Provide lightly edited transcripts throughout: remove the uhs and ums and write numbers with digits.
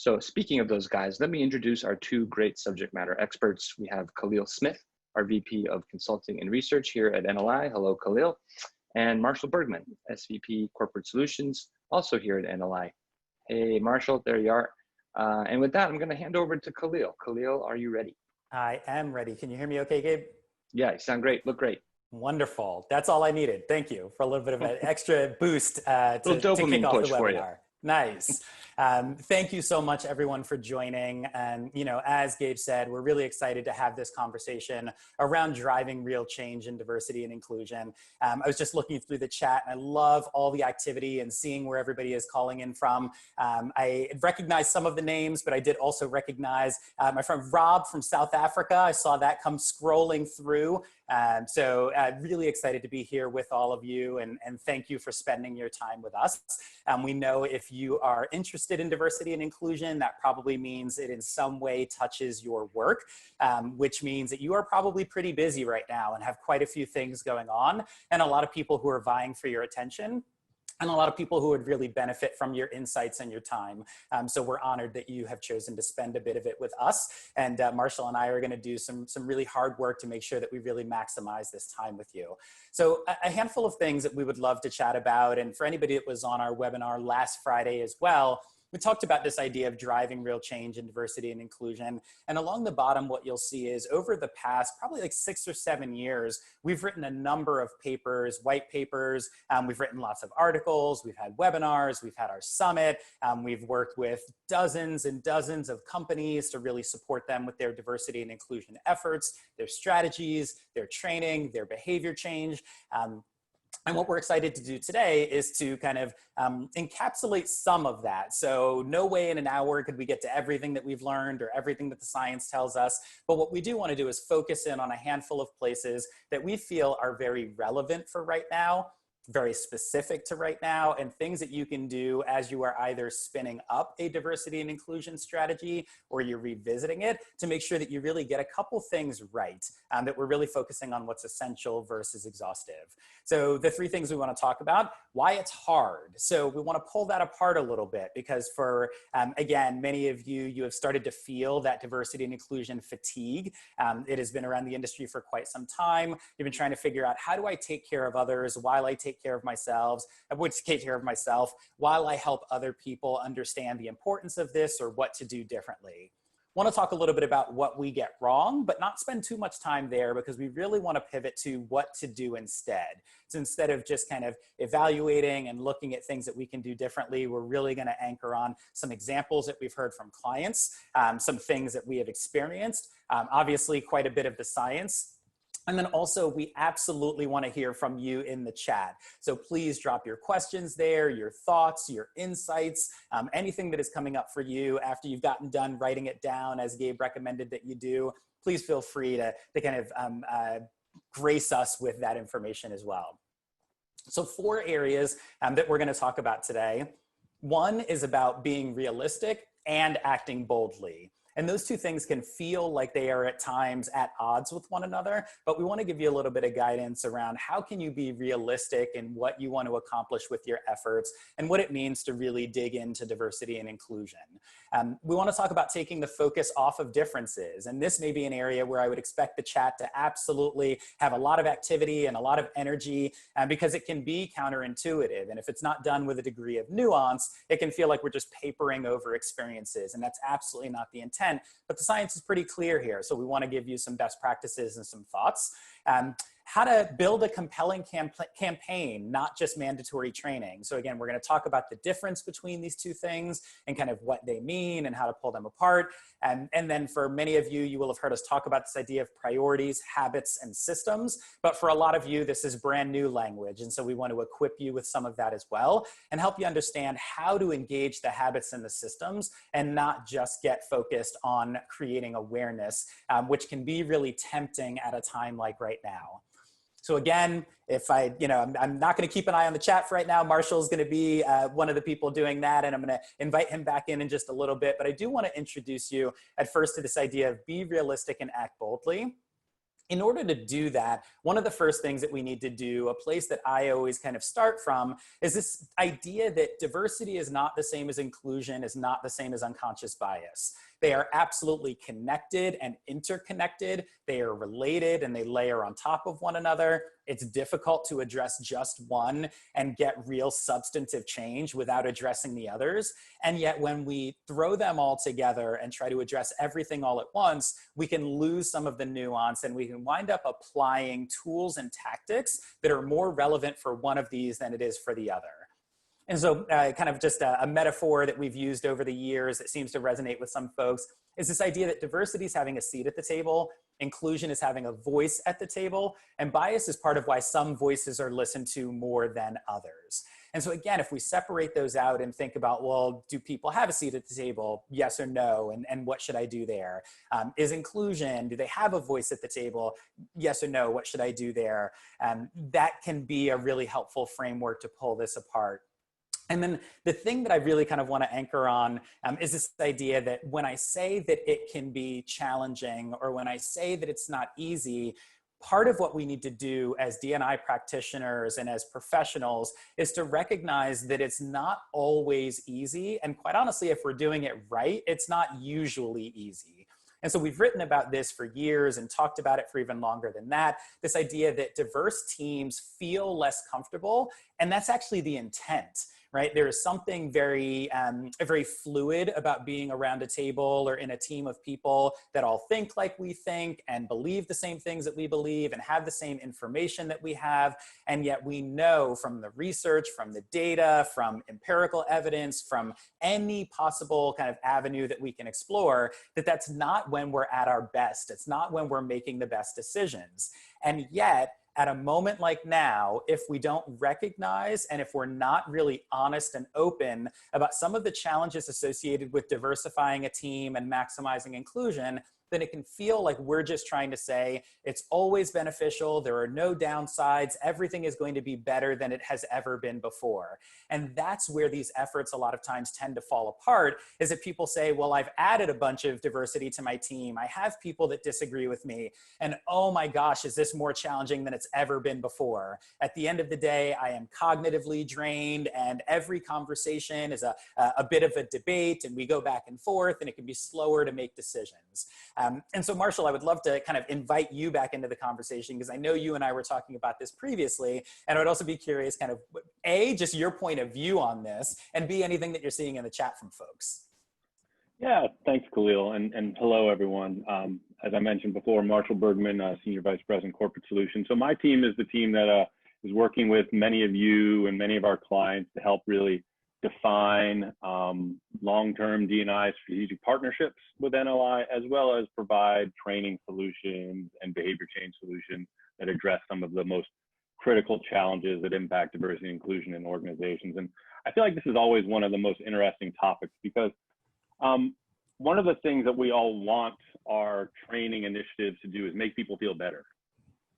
So speaking of those guys, let me introduce our two great subject matter experts. We have Khalil Smith, our VP of Consulting and Research here at NLI. Hello, Khalil. And Marshall Bergman, SVP Corporate Solutions, also here at NLI. Hey, Marshall, there you are. And with that, I'm going to hand over to Khalil. Khalil, are you ready? I am ready. Can you hear me okay, Gabe? Yeah, you sound great. Look great. Wonderful. That's all I needed. Thank you for a little bit of an extra boost to kick off the webinar. Nice. Thank you so much, everyone, for joining. And, as Gabe said, we're really excited to have this conversation around driving real change in diversity and inclusion. I was just looking through the chat, and I love all the activity and seeing where everybody is calling in from. I recognize some of the names, but I did also recognize my friend Rob from South Africa. I saw that come scrolling through. So really excited to be here with all of you, and thank you for spending your time with us. We know if you are interested in diversity and inclusion, that probably means it in some way touches your work, which means that you are probably pretty busy right now and have quite a few things going on, and a lot of people who are vying for your attention, and a lot of people who would really benefit from your insights and your time. So we're honored that you have chosen to spend a bit of it with us. And Marshall and I are gonna do some really hard work to make sure that we really maximize this time with you. So a handful of things that we would love to chat about. And for anybody that was on our webinar last Friday as well, we talked about this idea of driving real change in diversity and inclusion. And along the bottom, what you'll see is over the past probably like 6 or 7 years, we've written a number of papers, white papers. We've written lots of articles. We've had webinars. We've had our summit. We've worked with dozens and dozens of companies to really support them with their diversity and inclusion efforts, their strategies, their training, their behavior change. And what we're excited to do today is to kind of encapsulate some of that. So no way in an hour could we get to everything that we've learned or everything that the science tells us. But what we do want to do is focus in on a handful of places that we feel are very relevant for right now, very specific to right now, and things that you can do as you are either spinning up a diversity and inclusion strategy or you're revisiting it to make sure that you really get a couple things right, that we're really focusing on what's essential versus exhaustive. So the 3 things we want to talk about: why it's hard. So we want to pull that apart a little bit because for, again, many of you have started to feel that diversity and inclusion fatigue. It has been around the industry for quite some time. You've been trying to figure out, how do I take care of others while I take care of myself, while I help other people understand the importance of this or what to do differently. Want to talk a little bit about what we get wrong, but not spend too much time there because we really want to pivot to what to do instead. So instead of just kind of evaluating and looking at things that we can do differently, we're really going to anchor on some examples that we've heard from clients, some things that we have experienced, obviously quite a bit of the science. And then also, we absolutely want to hear from you in the chat. So please drop your questions there, your thoughts, your insights, anything that is coming up for you after you've gotten done writing it down, as Gabe recommended that you do. Please feel free to kind of grace us with that information as well. So 4 areas that we're going to talk about today. One is about being realistic and acting boldly. And those 2 things can feel like they are at times at odds with one another, but we want to give you a little bit of guidance around how can you be realistic in what you want to accomplish with your efforts and what it means to really dig into diversity and inclusion. We want to talk about taking the focus off of differences. And this may be an area where I would expect the chat to absolutely have a lot of activity and a lot of energy because it can be counterintuitive. And if it's not done with a degree of nuance, it can feel like we're just papering over experiences. And that's absolutely not the intent. But the science is pretty clear here. So we want to give you some best practices and some thoughts. How to build a compelling campaign, not just mandatory training. So again, we're going to talk about the difference between these 2 things and kind of what they mean and how to pull them apart. And then for many of you, you will have heard us talk about this idea of priorities, habits, and systems. But for a lot of you, this is brand new language. And so we want to equip you with some of that as well and help you understand how to engage the habits and the systems and not just get focused on creating awareness, which can be really tempting at a time like right now. So again, if I'm not going to keep an eye on the chat for right now. Marshall's going to be one of the people doing that, and I'm going to invite him back in just a little bit. But I do want to introduce you at first to this idea of be realistic and act boldly. In order to do that, one of the first things that we need to do, a place that I always kind of start from, is this idea that diversity is not the same as inclusion, is not the same as unconscious bias. They are absolutely connected and interconnected. They are related and they layer on top of one another. It's difficult to address just one and get real substantive change without addressing the others. And yet when we throw them all together and try to address everything all at once, we can lose some of the nuance and we can wind up applying tools and tactics that are more relevant for one of these than it is for the other. And so kind of just a metaphor that we've used over the years that seems to resonate with some folks is this idea that diversity is having a seat at the table, inclusion is having a voice at the table, and bias is part of why some voices are listened to more than others. And so again, if we separate those out and think about, well, do people have a seat at the table? Yes or no? And what should I do there? Is inclusion, do they have a voice at the table? Yes or no? What should I do there? That can be a really helpful framework to pull this apart. And then the thing that I really kind of want to anchor on is this idea that when I say that it can be challenging or when I say that it's not easy, part of what we need to do as D&I practitioners and as professionals is to recognize that it's not always easy. And quite honestly, if we're doing it right, it's not usually easy. And so we've written about this for years and talked about it for even longer than that, this idea that diverse teams feel less comfortable, and that's actually the intent. Right? There is something very fluid about being around a table or in a team of people that all think like we think and believe the same things that we believe and have the same information that we have. And yet we know from the research, from the data, from empirical evidence, from any possible kind of avenue that we can explore, that that's not when we're at our best. It's not when we're making the best decisions. And yet, at a moment like now, if we don't recognize and if we're not really honest and open about some of the challenges associated with diversifying a team and maximizing inclusion, then it can feel like we're just trying to say it's always beneficial, there are no downsides, everything is going to be better than it has ever been before. And that's where these efforts a lot of times tend to fall apart, is that people say, well, I've added a bunch of diversity to my team, I have people that disagree with me, and oh my gosh, is this more challenging than it's ever been before? At the end of the day, I am cognitively drained, and every conversation is a bit of a debate, and we go back and forth, and it can be slower to make decisions. And so Marshall, I would love to kind of invite you back into the conversation, because I know you and I were talking about this previously, and I would also be curious kind of, A, just your point of view on this, and B, anything that you're seeing in the chat from folks. Yeah, thanks, Khalil, and hello, everyone. As I mentioned before, Marshall Bergman, Senior Vice President, Corporate Solutions. So my team is the team that is working with many of you and many of our clients to help really define long-term D&I strategic partnerships with NLI, as well as provide training solutions and behavior change solutions that address some of the most critical challenges that impact diversity and inclusion in organizations. And I feel like this is always one of the most interesting topics, because one of the things that we all want our training initiatives to do is make people feel better,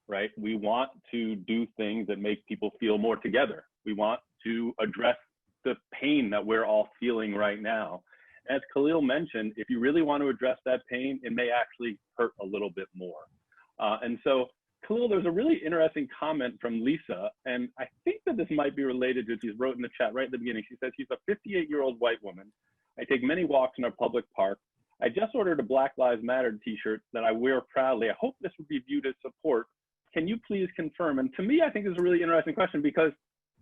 right? We want to do things that make people feel more together. We want to address the pain that we're all feeling right now. As Khalil mentioned, if you really want to address that pain, it may actually hurt a little bit more. And so, Khalil, there's a really interesting comment from Lisa, and I think that this might be related to what she wrote in the chat right at the beginning. She says, she's a 58-year-old white woman. I take many walks in our public park. I just ordered a Black Lives Matter t-shirt that I wear proudly. I hope this would be viewed as support. Can you please confirm? And to me, I think this is a really interesting question, because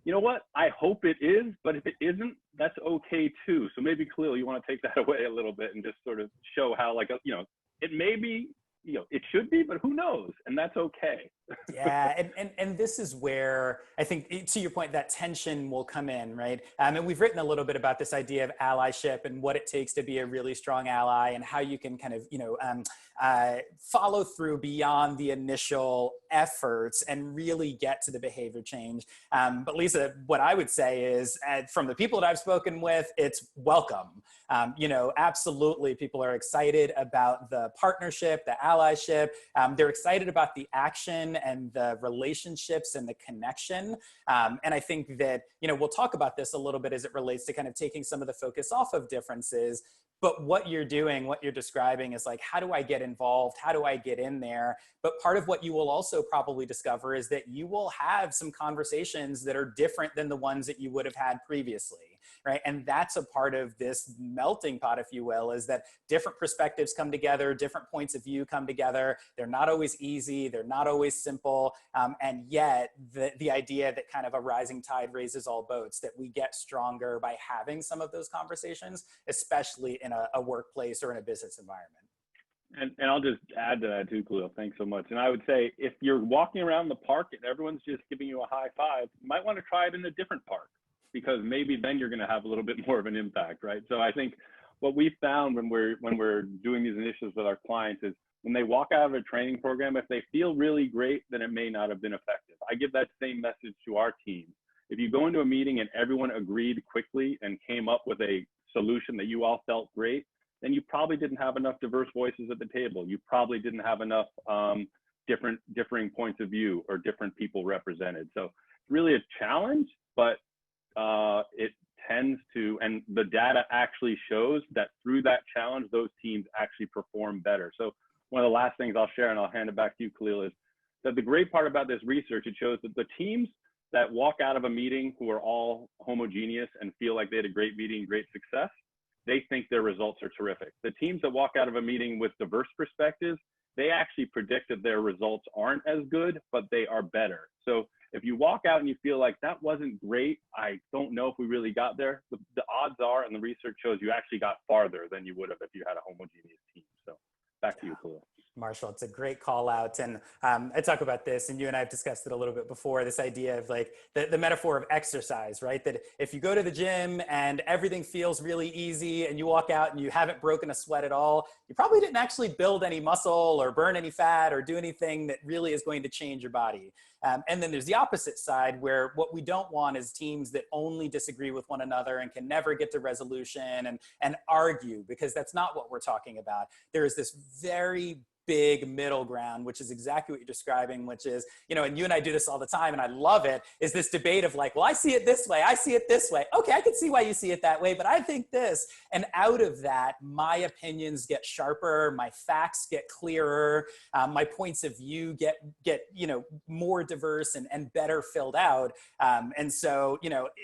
you know what? I hope it is, but if it isn't, that's okay too. So maybe, Khalil, you want to take that away a little bit and just sort of show how, like, you know, it may be, you know, it should be, but who knows? And that's okay. Yeah, and this is where I think, to your point, that tension will come in, right? And we've written a little bit about this idea of allyship and what it takes to be a really strong ally, and how you can kind of, you know, follow through beyond the initial efforts and really get to the behavior change. But Lisa, what I would say is, from the people that I've spoken with, it's welcome. You know, absolutely, people are excited about the partnership, the allyship. They're excited about the action and the relationships and the connection. And I think that, you know, we'll talk about this a little bit as it relates to kind of taking some of the focus off of differences. But what you're doing, what you're describing is like, how do I get involved? How do I get in there? But part of what you will also probably discover is that you will have some conversations that are different than the ones that you would have had previously, right? And that's a part of this melting pot, if you will, is that different perspectives come together, different points of view come together. They're not always easy. They're not always simple. And yet the idea that kind of a rising tide raises all boats, that we get stronger by having some of those conversations, especially in a workplace or in a business environment. And I'll just add to that too, Khalil. Thanks so much. And I would say, if you're walking around the park and everyone's just giving you a high five, you might want to try it in a different park, because maybe then you're going to have a little bit more of an impact, right? So I think what we found when we're doing these initiatives with our clients is, when they walk out of a training program, if they feel really great, then it may not have been effective. I give that same message to our team. If you go into a meeting and everyone agreed quickly and came up with a solution that you all felt great, then you probably didn't have enough diverse voices at the table. You probably didn't have enough differing points of view or different people represented. So it's really a challenge, but it tends to, and the data actually shows that through that challenge, those teams actually perform better. So one of the last things I'll share, and I'll hand it back to you, Khalil, is that the great part about this research, it shows that the teams that walk out of a meeting who are all homogeneous and feel like they had a great meeting, great success, they think their results are terrific. The teams that walk out of a meeting with diverse perspectives, they actually predict that their results aren't as good, but they are better. So if you walk out and you feel like that wasn't great, I don't know if we really got there, the odds are, and the research shows, you actually got farther than you would have if you had a homogeneous team. So back to you, Khalil. Marshall, it's a great call out. And I talk about this, and you and I have discussed it a little bit before, this idea of like the metaphor of exercise, right? That if you go to the gym and everything feels really easy and you walk out and you haven't broken a sweat at all, you probably didn't actually build any muscle or burn any fat or do anything that really is going to change your body. And then there's the opposite side, where what we don't want is teams that only disagree with one another and can never get to resolution and argue, because that's not what we're talking about. There is this very big middle ground, which is exactly what you're describing, which is, and you and I do this all the time, and I love it, is this debate of like, well, I see it this way, I see it this way. Okay, I can see why you see it that way, but I think this. And out of that, my opinions get sharper, my facts get clearer, my points of view get more diverse and better filled out. And so,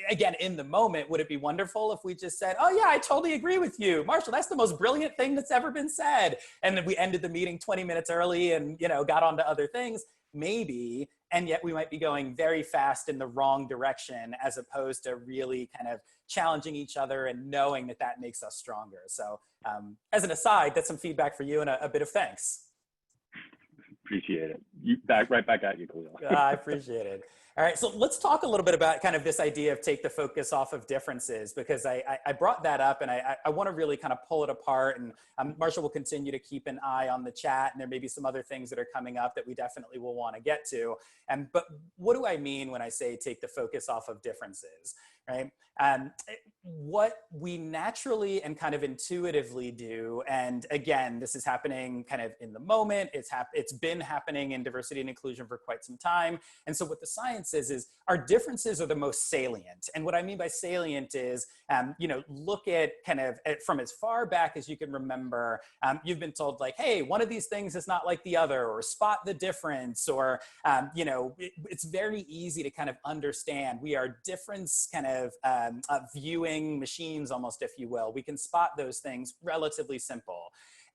again, in the moment, would it be wonderful if we just said, oh yeah, I totally agree with you, Marshall, that's the most brilliant thing that's ever been said. And then we ended the meeting 20 minutes early and, got on to other things? Maybe. And yet we might be going very fast in the wrong direction, as opposed to really kind of challenging each other and knowing that that makes us stronger. So as an aside, that's some feedback for you and a bit of thanks. Appreciate it. Right back at you, Khalil. I appreciate it. All right, so let's talk a little bit about kind of this idea of take the focus off of differences, because I brought that up, and I want to really kind of pull it apart. And Marshall will continue to keep an eye on the chat, and there may be some other things that are coming up that we definitely will want to get to. But what do I mean when I say take the focus off of differences, right? What we naturally and kind of intuitively do, and again, this is happening kind of in the moment, it's been happening in diversity and inclusion for quite some time. And so what the science is our differences are the most salient. And what I mean by salient is, look at kind of from as far back as you can remember, you've been told like, hey, one of these things is not like the other, or spot the difference, or, it's very easy to kind of understand. We are difference kind of viewing machines, almost, if you will. We can spot those things relatively simple.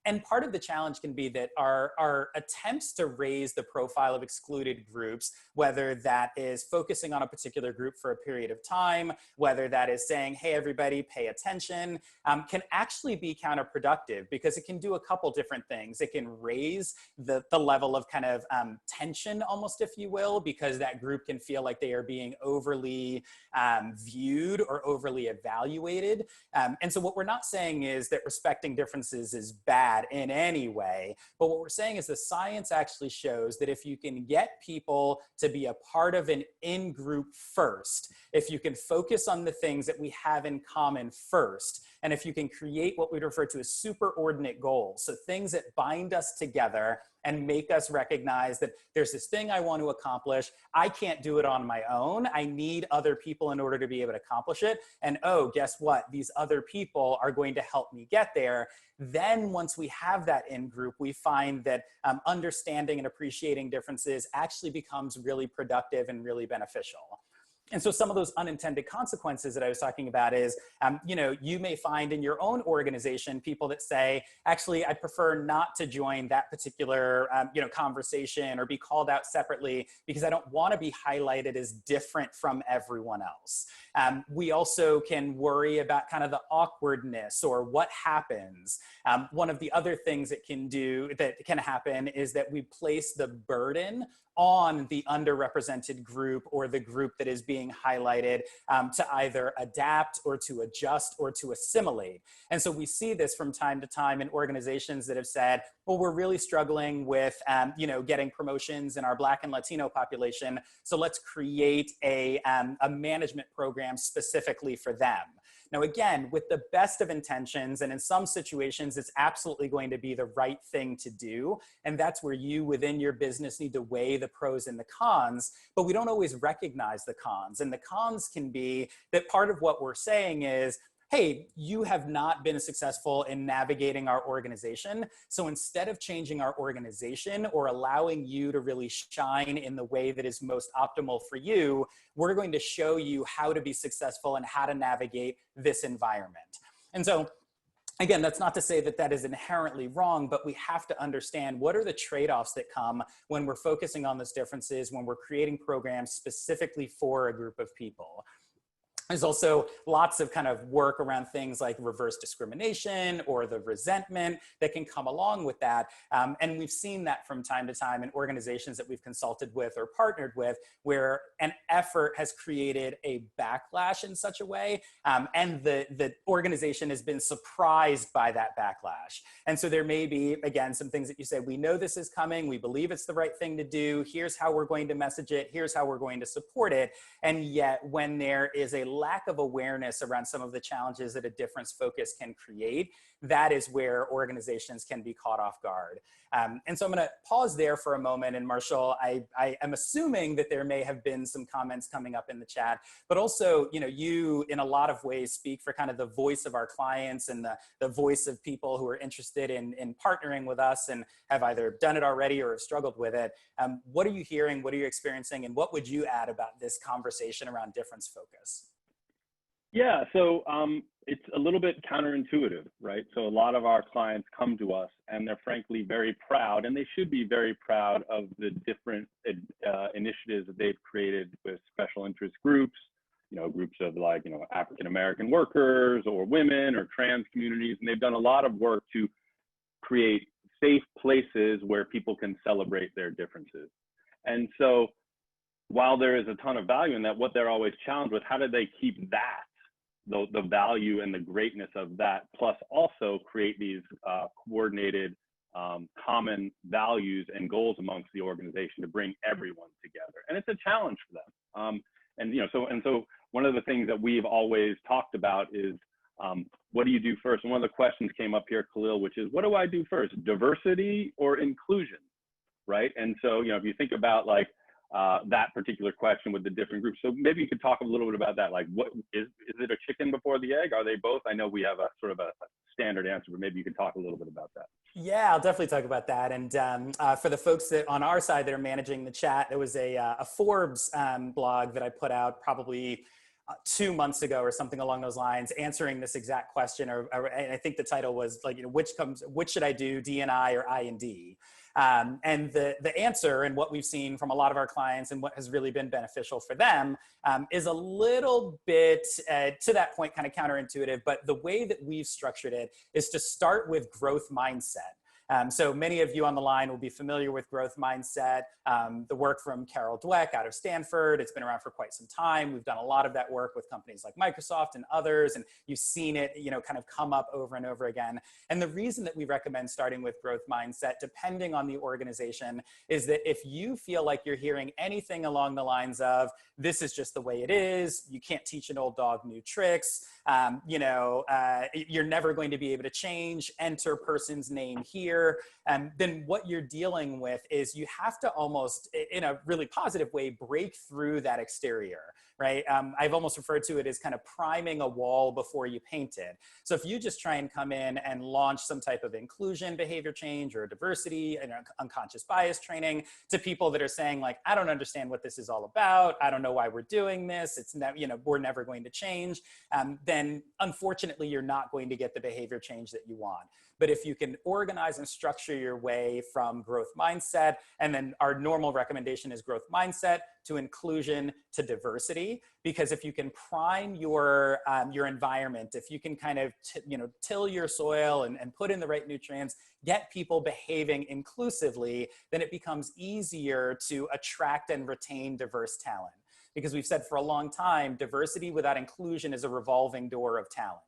And part of the challenge can be that our attempts to raise the profile of excluded groups, whether that is focusing on a particular group for a period of time, whether that is saying, hey, everybody, pay attention, can actually be counterproductive, because it can do a couple different things. It can raise the level of kind of tension, almost, if you will, because that group can feel like they are being overly viewed or overly evaluated. And so what we're not saying is that respecting differences is bad in any way, but what we're saying is the science actually shows that if you can get people to be a part of an in-group first, if you can focus on the things that we have in common first, and if you can create what we refer to as superordinate goals, so things that bind us together and make us recognize that there's this thing I want to accomplish. I can't do it on my own. I need other people in order to be able to accomplish it. And oh, guess what? These other people are going to help me get there. Then once we have that in group, we find that understanding and appreciating differences actually becomes really productive and really beneficial. And so some of those unintended consequences that I was talking about is, you may find in your own organization people that say, actually, I prefer not to join that particular, conversation or be called out separately because I don't want to be highlighted as different from everyone else. We also can worry about kind of the awkwardness or what happens. One of the other things that can happen is that we place the burden on the underrepresented group or the group that is being highlighted to either adapt or to adjust or to assimilate. And so we see this from time to time in organizations that have said, well, we're really struggling with, getting promotions in our Black and Latino population. So let's create a management program specifically for them. Now, again, with the best of intentions, and in some situations, it's absolutely going to be the right thing to do. And that's where you within your business need to weigh the pros and the cons, but we don't always recognize the cons. And the cons can be that part of what we're saying is, hey, you have not been successful in navigating our organization. So instead of changing our organization or allowing you to really shine in the way that is most optimal for you, we're going to show you how to be successful and how to navigate this environment. And so again, that's not to say that that is inherently wrong, but we have to understand what are the trade-offs that come when we're focusing on those differences, when we're creating programs specifically for a group of people. There's also lots of kind of work around things like reverse discrimination or the resentment that can come along with that. And we've seen that from time to time in organizations that we've consulted with or partnered with, where an effort has created a backlash in such a way, and the organization has been surprised by that backlash. And so there may be, again, some things that you say, we know this is coming, we believe it's the right thing to do, here's how we're going to message it, here's how we're going to support it. And yet when there is a lack of awareness around some of the challenges that a difference focus can create, that is where organizations can be caught off guard. And so I'm going to pause there for a moment. And Marshall, I am assuming that there may have been some comments coming up in the chat, but also, you in a lot of ways speak for kind of the voice of our clients and the voice of people who are interested in partnering with us and have either done it already or have struggled with it. What are you hearing? What are you experiencing? And what would you add about this conversation around difference focus? Yeah, so it's a little bit counterintuitive, right? So a lot of our clients come to us and they're frankly very proud, and they should be very proud of the different initiatives that they've created with special interest groups, groups of African-American workers or women or trans communities. And they've done a lot of work to create safe places where people can celebrate their differences. And so while there is a ton of value in that, what they're always challenged with, how do they keep that, the value and the greatness of that, plus also create these coordinated common values and goals amongst the organization to bring everyone together. And it's a challenge for them. So one of the things that we've always talked about is, what do you do first? And one of the questions came up here, Khalil, which is, what do I do first, diversity or inclusion, right? And so, if you think about that particular question with the different groups. So maybe you could talk a little bit about that. Like, what is it a chicken before the egg? Are they both? I know we have a sort of a standard answer, but maybe you could talk a little bit about that. Yeah, I'll definitely talk about that. And for the folks that on our side that are managing the chat, there was a Forbes blog that I put out probably 2 months ago or something along those lines, answering this exact question. Or I think the title was like, which should I do, D&I or I&D? And the answer, and what we've seen from a lot of our clients and what has really been beneficial for them, is a little bit, to that point, kind of counterintuitive. But the way that we've structured it is to start with growth mindset. So many of you on the line will be familiar with growth mindset, the work from Carol Dweck out of Stanford. It's been around for quite some time. We've done a lot of that work with companies like Microsoft and others, and you've seen it, kind of come up over and over again. And the reason that we recommend starting with growth mindset, depending on the organization, is that if you feel like you're hearing anything along the lines of, this is just the way it is, you can't teach an old dog new tricks, you're never going to be able to change, enter person's name here. Then what you're dealing with is you have to almost, in a really positive way, break through that exterior, right? I've almost referred to it as kind of priming a wall before you paint it. So if you just try and come in and launch some type of inclusion behavior change or diversity and unconscious bias training to people that are saying like, I don't understand what this is all about. I don't know why we're doing this. It's not, we're never going to change. Then unfortunately, you're not going to get the behavior change that you want. But if you can organize and structure your way from growth mindset, and then our normal recommendation is growth mindset to inclusion to diversity, because if you can prime your environment, if you can kind of till your soil and put in the right nutrients, get people behaving inclusively, then it becomes easier to attract and retain diverse talent. Because we've said for a long time, diversity without inclusion is a revolving door of talent.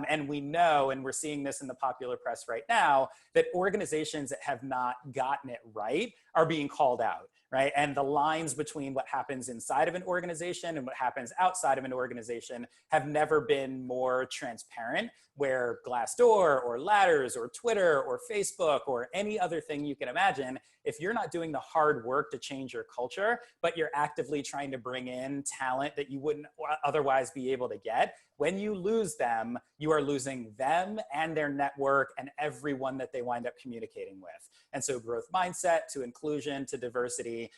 And we know, and we're seeing this in the popular press right now, that organizations that have not gotten it right are being called out, right? And the lines between what happens inside of an organization and what happens outside of an organization have never been more transparent, where Glassdoor or Ladders or Twitter or Facebook or any other thing you can imagine, if you're not doing the hard work to change your culture, but you're actively trying to bring in talent that you wouldn't otherwise be able to get, when you lose them, you are losing them and their network and everyone that they wind up communicating with. And so growth mindset to inclusion to diversity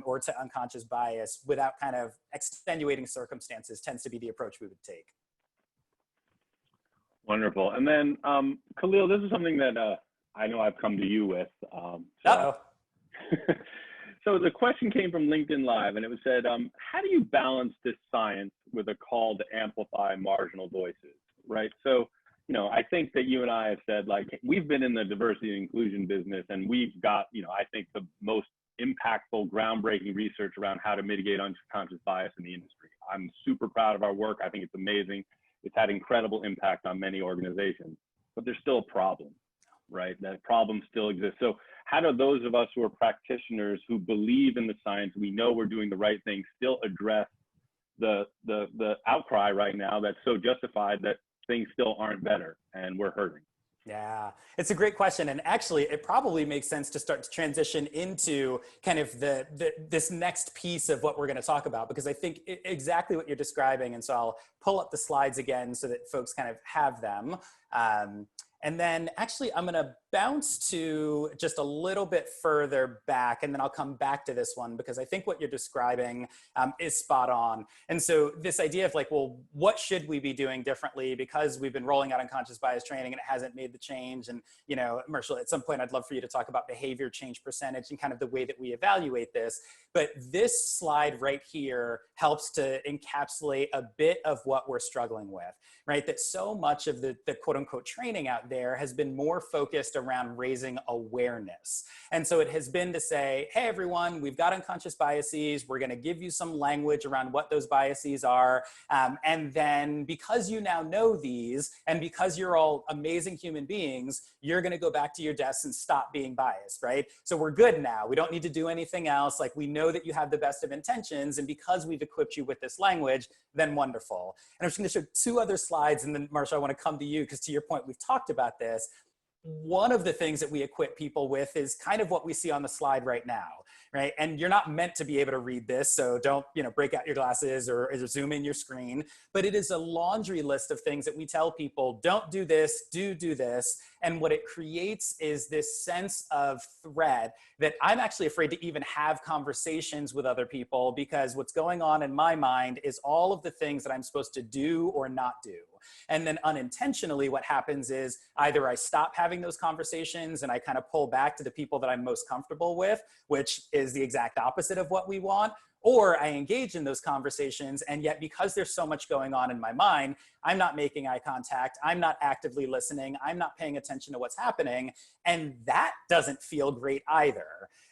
or to unconscious bias without kind of extenuating circumstances tends to be the approach we would take. Wonderful. And then Khalil, this is something that I know I've come to you with. So the question came from LinkedIn Live, and it was said, how do you balance this science with a call to amplify marginal voices, right? So, I think that you and I have said, like, we've been in the diversity and inclusion business, and we've got, I think the most impactful, groundbreaking research around how to mitigate unconscious bias in the industry. I'm super proud of our work. I think it's amazing. It's had incredible impact on many organizations, but there's still a problem, right? That problem still exists. So how do those of us who are practitioners who believe in the science, we know we're doing the right thing, still address the outcry right now that's so justified that things still aren't better and we're hurting? Yeah, it's a great question. And actually, it probably makes sense to start to transition into kind of this next piece of what we're going to talk about, because I think exactly what you're describing. And so I'll pull up the slides again so that folks kind of have them. And then actually, I'm going to bounce to just a little bit further back, and then I'll come back to this one because I think what you're describing is spot on. And so this idea of like, well, what should we be doing differently because we've been rolling out unconscious bias training and it hasn't made the change? And, Marshall, at some point, I'd love for you to talk about behavior change percentage and kind of the way that we evaluate this. But this slide right here helps to encapsulate a bit of what we're struggling with, right? That so much of the quote unquote training out there has been more focused around raising awareness. And so it has been to say, hey, everyone, we've got unconscious biases. We're going to give you some language around what those biases are. And then because you now know these, and because you're all amazing human beings, you're going to go back to your desks and stop being biased, right? So we're good now. We don't need to do anything else. Like, we know that you have the best of intentions. And because we've equipped you with this language, then wonderful. And I'm just going to show two other slides. And then, Marshall, I want to come to you because to your point, we've talked about this. One of the things that we equip people with is kind of what we see on the slide right now, right? And you're not meant to be able to read this, so don't, break out your glasses or zoom in your screen. But it is a laundry list of things that we tell people, don't do this, do this. And what it creates is this sense of threat that I'm actually afraid to even have conversations with other people, because what's going on in my mind is all of the things that I'm supposed to do or not do. And then unintentionally, what happens is either I stop having those conversations and I kind of pull back to the people that I'm most comfortable with, which is the exact opposite of what we want, or I engage in those conversations. And yet, because there's so much going on in my mind, I'm not making eye contact. I'm not actively listening. I'm not paying attention to what's happening. And that doesn't feel great either.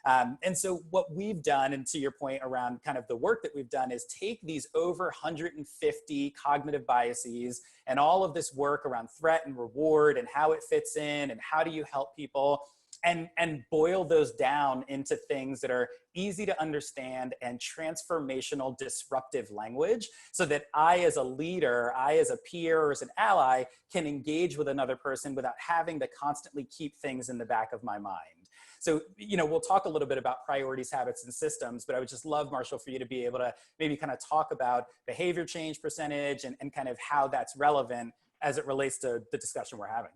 And so what we've done, and to your point around kind of the work that we've done, is take these over 150 cognitive biases and all of this work around threat and reward and how it fits in and how do you help people, and boil those down into things that are easy to understand and transformational disruptive language, so that I as a leader, I as a peer or as an ally can engage with another person without having to constantly keep things in the back of my mind. So, we'll talk a little bit about priorities, habits, and systems, but I would just love, Marshall, for you to be able to maybe kind of talk about behavior change percentage and kind of how that's relevant as it relates to the discussion we're having.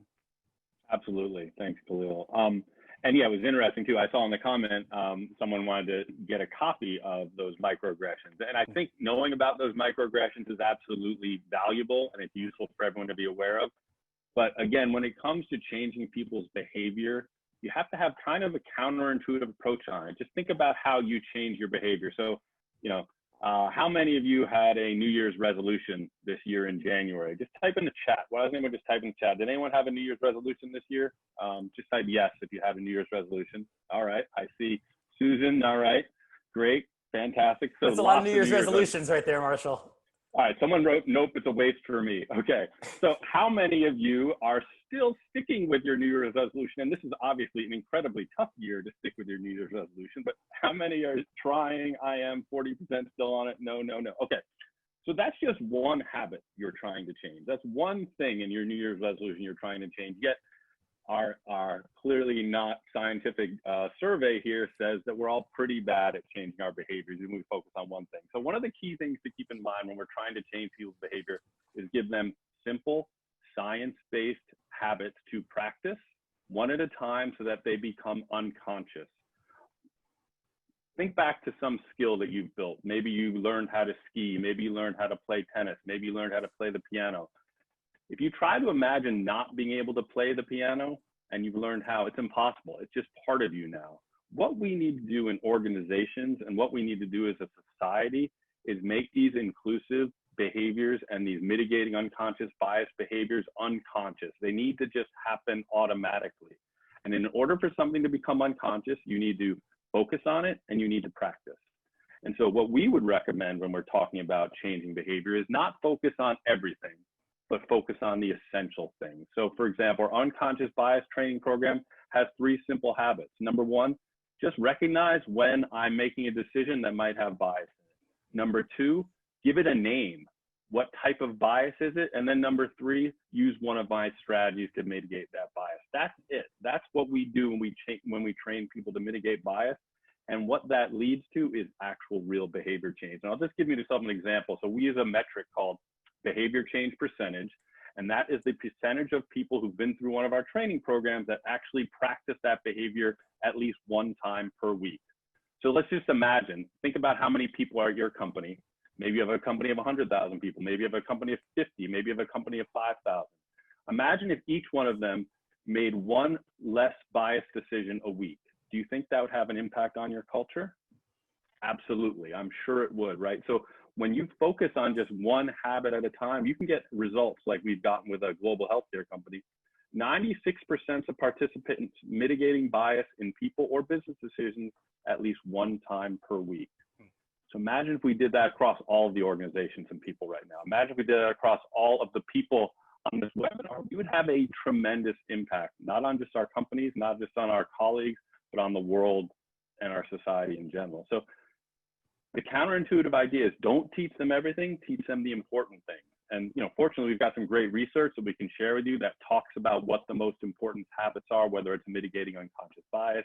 Absolutely. Thanks, Khalil. And yeah, it was interesting too. I saw in the comment, someone wanted to get a copy of those microaggressions. And I think knowing about those microaggressions is absolutely valuable and it's useful for everyone to be aware of. But again, when it comes to changing people's behavior, you have to have kind of a counterintuitive approach on it. Just think about how you change your behavior. So, how many of you had a New Year's resolution this year in January? Just type in the chat. Why doesn't anyone just type in the chat? Did anyone have a New Year's resolution this year? Just type yes if you had a New Year's resolution. All right, I see Susan. All right, great, fantastic. So that's a lot of New Year's resolutions right there, Marshall. All right, someone wrote, nope, it's a waste for me. Okay, so how many of you are still sticking with your New Year's resolution? And this is obviously an incredibly tough year to stick with your New Year's resolution, but how many are trying? I am 40% still on it. No. Okay, so that's just one habit you're trying to change. That's one thing in your New Year's resolution you're trying to change. Yet our clearly not scientific survey here says that we're all pretty bad at changing our behaviors when we focus on one thing. So one of the key things to keep in mind when we're trying to change people's behavior is give them simple, science-based habits to practice one at a time so that they become unconscious. Think back to some skill that you've built. Maybe you learned how to ski, maybe you learned how to play tennis, maybe you learned how to play the piano. If you try to imagine not being able to play the piano and you've learned how, it's impossible. It's just part of you now. What we need to do in organizations and what we need to do as a society is make these inclusive behaviors and these mitigating unconscious bias behaviors unconscious. They need to just happen automatically. And in order for something to become unconscious, you need to focus on it and you need to practice. And so what we would recommend when we're talking about changing behavior is not focus on everything, but focus on the essential things. So for example, our unconscious bias training program has 3 simple habits. Number 1, just recognize when I'm making a decision that might have bias in it. Number 2, give it a name. What type of bias is it? And then number 3, use one of my strategies to mitigate that bias. That's it. That's what we do when we train people to mitigate bias. And what that leads to is actual real behavior change. And I'll just give you an example. So we use a metric called behavior change percentage, and that is the percentage of people who've been through one of our training programs that actually practice that behavior at least one time per week. So let's just imagine, think about how many people are at your company. Maybe you have a company of 100,000 people, maybe you have a company of 50, maybe you have a company of 5,000. Imagine if each one of them made one less biased decision a week. Do you think that would have an impact on your culture? Absolutely, I'm sure it would, right? So when you focus on just one habit at a time, you can get results like we've gotten with a global healthcare company. 96% of participants mitigating bias in people or business decisions at least one time per week. So imagine if we did that across all of the organizations and people right now. Imagine if we did that across all of the people on this webinar. We would have a tremendous impact, not on just our companies, not just on our colleagues, but on the world and our society in general. So the counterintuitive idea is don't teach them everything, teach them the important things. And fortunately, we've got some great research that we can share with you that talks about what the most important habits are, whether it's mitigating unconscious bias,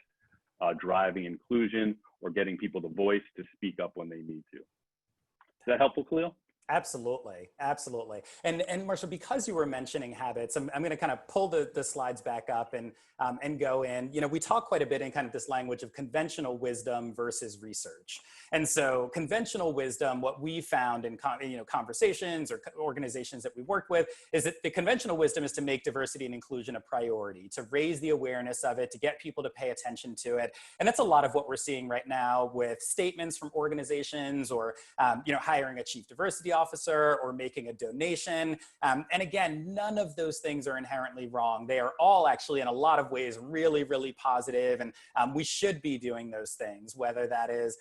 driving inclusion, or getting people the voice to speak up when they need to. Is that helpful, Khalil? Absolutely, absolutely. And Marshall, because you were mentioning habits, I'm going to kind of pull the slides back up and go in. We talk quite a bit in kind of this language of conventional wisdom versus research. And so conventional wisdom, what we found in conversations or organizations that we worked with, is that the conventional wisdom is to make diversity and inclusion a priority, to raise the awareness of it, to get people to pay attention to it. And that's a lot of what we're seeing right now with statements from organizations or hiring a chief diversity officer or making a donation. And again, none of those things are inherently wrong. They are all actually in a lot of ways really, really positive. And we should be doing those things, whether that is,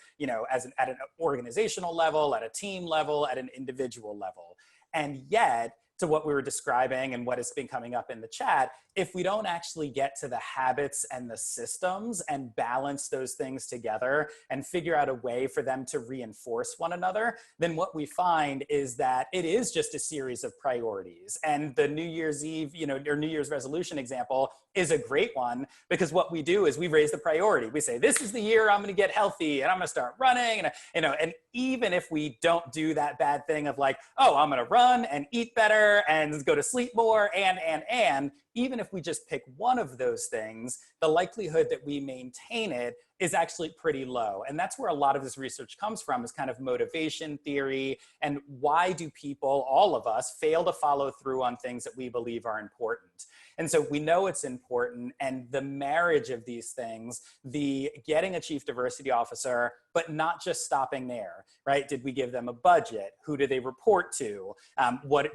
at an organizational level, at a team level, at an individual level. And yet, to what we were describing and what has been coming up in the chat, if we don't actually get to the habits and the systems and balance those things together and figure out a way for them to reinforce one another, then what we find is that it is just a series of priorities. And the New Year's Eve, or New Year's resolution example is a great one, because what we do is we raise the priority. We say, this is the year I'm going to get healthy and I'm going to start running. And even if we don't do that bad thing of like, oh, I'm going to run and eat better and go to sleep more and even if we just pick one of those things, the likelihood that we maintain it is actually pretty low. And that's where a lot of this research comes from, is kind of motivation theory. And why do people, all of us, fail to follow through on things that we believe are important? And so we know it's important, and the marriage of these things, the getting a chief diversity officer, but not just stopping there, right? Did we give them a budget? Who do they report to? What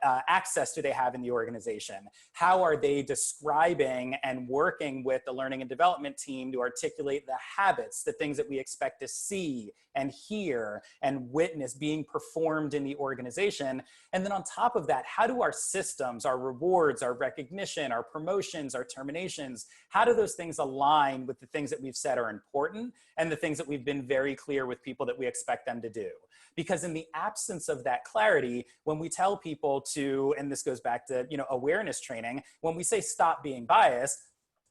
access do they have in the organization? How are they describing and working with the learning and development team to articulate the habits, the things that we expect to see and hear and witness being performed in the organization? And then on top of that, how do our systems, our rewards, our recognition, our promotions, our terminations, how do those things align with the things that we've said are important and the things that we've been very clear with people that we expect them to do? Because in the absence of that clarity, when we tell people to, and this goes back to awareness training, when we say stop being biased,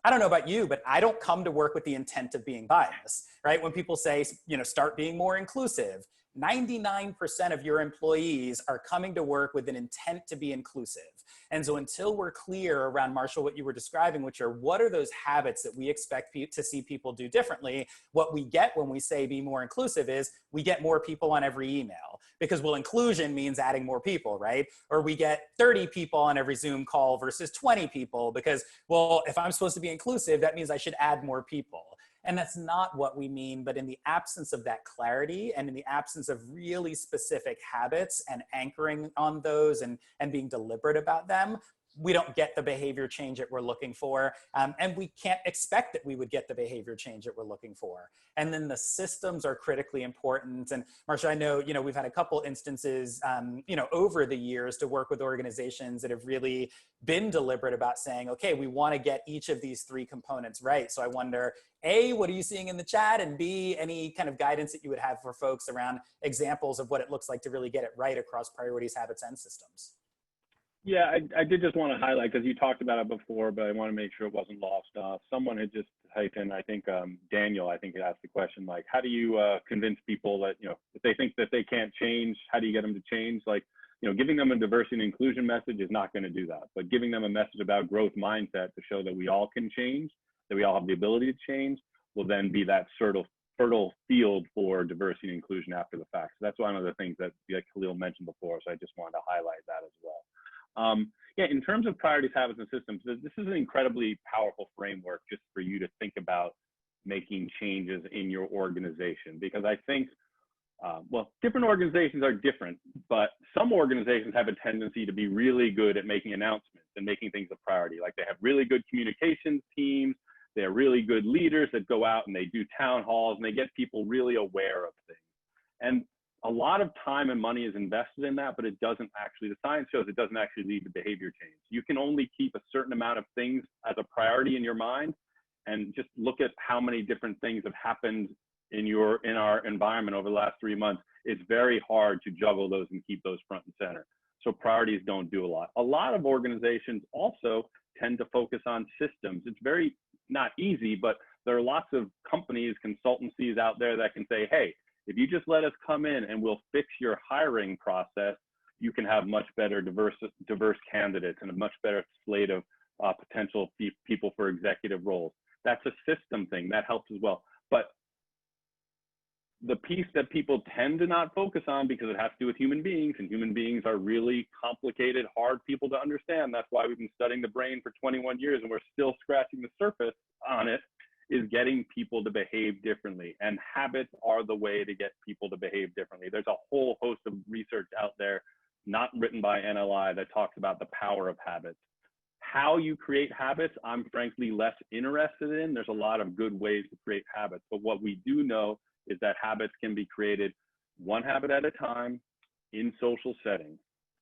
I don't know about you, but I don't come to work with the intent of being biased, right? When people say, start being more inclusive, 99% of your employees are coming to work with an intent to be inclusive. And so until we're clear around, Marshall, what you were describing, which are what are those habits that we expect to see people do differently, what we get when we say be more inclusive is we get more people on every email, because inclusion means adding more people, right? Or we get 30 people on every Zoom call versus 20 people because, if I'm supposed to be inclusive, that means I should add more people. And that's not what we mean. But in the absence of that clarity and in the absence of really specific habits and anchoring on those and being deliberate about them, we don't get the behavior change that we're looking for. And we can't expect that we would get the behavior change that we're looking for. And then the systems are critically important. And Marcia, I know, we've had a couple instances, over the years to work with organizations that have really been deliberate about saying, okay, we want to get each of these three components right. So I wonder, A, what are you seeing in the chat? And B, any kind of guidance that you would have for folks around examples of what it looks like to really get it right across priorities, habits, and systems? Yeah, I did just want to highlight, because you talked about it before, but I want to make sure it wasn't lost. Someone had just typed in, I think Daniel, had asked the question, like, how do you convince people that, if they think that they can't change, how do you get them to change? Like, giving them a diversity and inclusion message is not going to do that, but giving them a message about growth mindset to show that we all can change, that we all have the ability to change, will then be that fertile field for diversity and inclusion after the fact. So that's one of the things that Khalil mentioned before, so I just wanted to highlight that as well. In terms of priorities, habits, and systems, this is an incredibly powerful framework just for you to think about making changes in your organization, because I think, different organizations are different, but some organizations have a tendency to be really good at making announcements and making things a priority. Like, they have really good communications teams, they're really good leaders that go out and they do town halls and they get people really aware of things. And a lot of time and money is invested in that, but it doesn't actually, the science shows it doesn't actually lead to behavior change. You can only keep a certain amount of things as a priority in your mind, and just look at how many different things have happened in our environment over the last 3 months. It's very hard to juggle those and keep those front and center. So priorities don't do a lot. A lot of organizations also tend to focus on systems. It's very not easy, but there are lots of companies, consultancies out there that can say, hey, if you just let us come in and we'll fix your hiring process, you can have much better diverse candidates and a much better slate of potential people for executive roles. That's a system thing that helps as well. But the piece that people tend to not focus on, because it has to do with human beings, and human beings are really complicated, hard people to understand. That's why we've been studying the brain for 21 years and we're still scratching the surface on it, is getting people to behave differently. And habits are the way to get people to behave differently. There's a whole host of research out there, not written by NLI, that talks about the power of habits. How you create habits, I'm frankly less interested in. There's a lot of good ways to create habits, but what we do know is that habits can be created one habit at a time in social settings.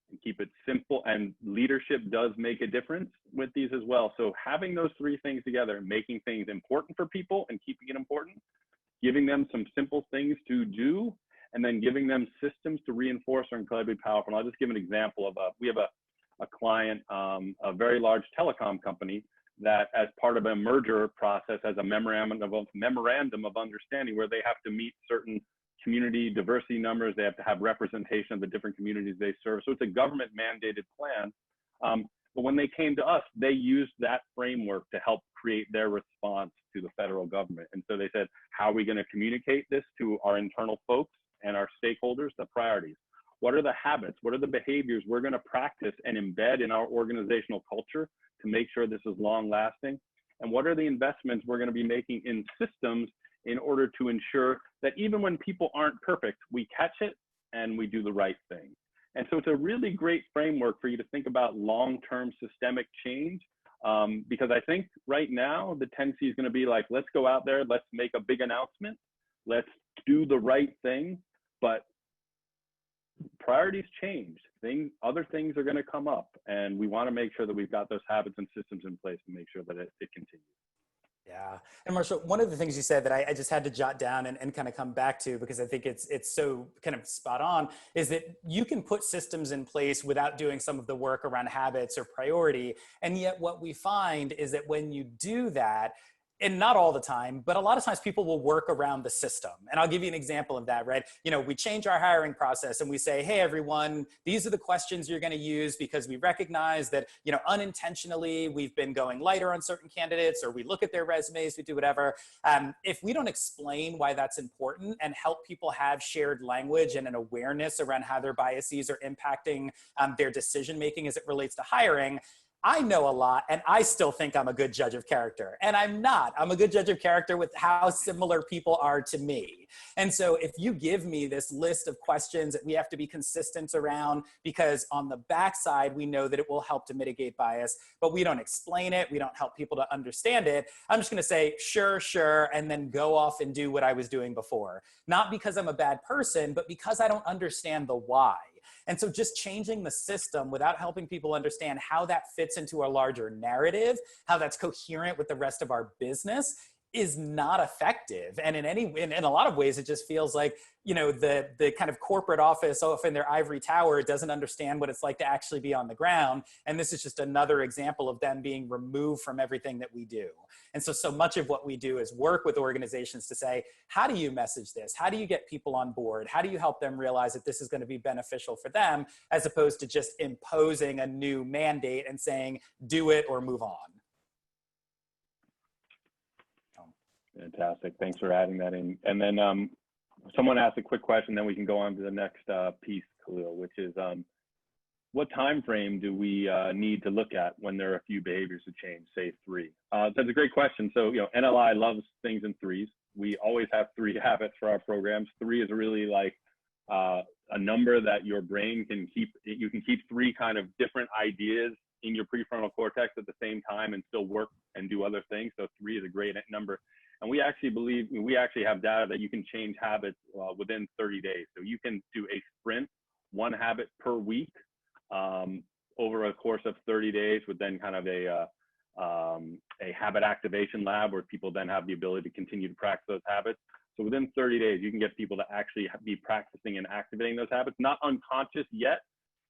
and keep it simple. And leadership does make a difference with these as well. So having those three things together, making things important for people and keeping it important, giving them some simple things to do, and then giving them systems to reinforce are incredibly powerful. And I'll just give an example of we have a client, a very large telecom company, that as part of a merger process has a memorandum of understanding where they have to meet certain community diversity numbers. They have to have representation of the different communities they serve. So it's a government mandated plan. But when they came to us, they used that framework to help create their response to the federal government. And so they said, how are we going to communicate this to our internal folks and our stakeholders? The priorities. What are the habits? What are the behaviors we're going to practice and embed in our organizational culture to make sure this is long lasting? And what are the investments we're going to be making in systems in order to ensure that even when people aren't perfect, we catch it and we do the right thing? And so it's a really great framework for you to think about long-term systemic change, because I think right now the tendency is going to be like, let's go out there, let's make a big announcement, let's do the right thing, but priorities change. Other things are going to come up, and we want to make sure that we've got those habits and systems in place to make sure that it continues. Yeah. And Marshall, one of the things you said that I just had to jot down and kind of come back to, because I think it's so kind of spot on, is that you can put systems in place without doing some of the work around habits or priority. And yet what we find is that when you do that, and not all the time, but a lot of times people will work around the system. And I'll give you an example of that, right? You know, we change our hiring process and we say, hey, everyone, these are the questions you're going to use because we recognize that, you know, unintentionally we've been going lighter on certain candidates, or we look at their resumes, we do whatever. If we don't explain why that's important and help people have shared language and an awareness around how their biases are impacting their decision-making as it relates to hiring, I know a lot, and I still think I'm a good judge of character. And I'm not. I'm a good judge of character with how similar people are to me. And so if you give me this list of questions that we have to be consistent around, because on the backside, we know that it will help to mitigate bias, but we don't explain it, we don't help people to understand it, I'm just going to say, sure, sure, and then go off and do what I was doing before. Not because I'm a bad person, but because I don't understand the why. And so just changing the system without helping people understand how that fits into a larger narrative, how that's coherent with the rest of our business, is not effective. And in a lot of ways, it just feels like, you know, the kind of corporate office off in their ivory tower doesn't understand what it's like to actually be on the ground. And this is just another example of them being removed from everything that we do. And so much of what we do is work with organizations to say, how do you message this? How do you get people on board? How do you help them realize that this is going to be beneficial for them, as opposed to just imposing a new mandate and saying, do it or move on? Fantastic. Thanks for adding that in. And then someone asked a quick question, then we can go on to the next piece, Khalil, which is what time frame do we need to look at when there are a few behaviors to change, say 3? That's a great question. So, you know, NLI loves things in 3s. We always have 3 habits for our programs. 3 is really like a number that your brain can keep. You can keep 3 kind of different ideas in your prefrontal cortex at the same time and still work and do other things. So 3 is a great number. And we actually have data that you can change habits within 30 days. So you can do a sprint, 1 habit per week over a course of 30 days, with then kind of a habit activation lab where people then have the ability to continue to practice those habits. So within 30 days, you can get people to actually be practicing and activating those habits, not unconscious yet.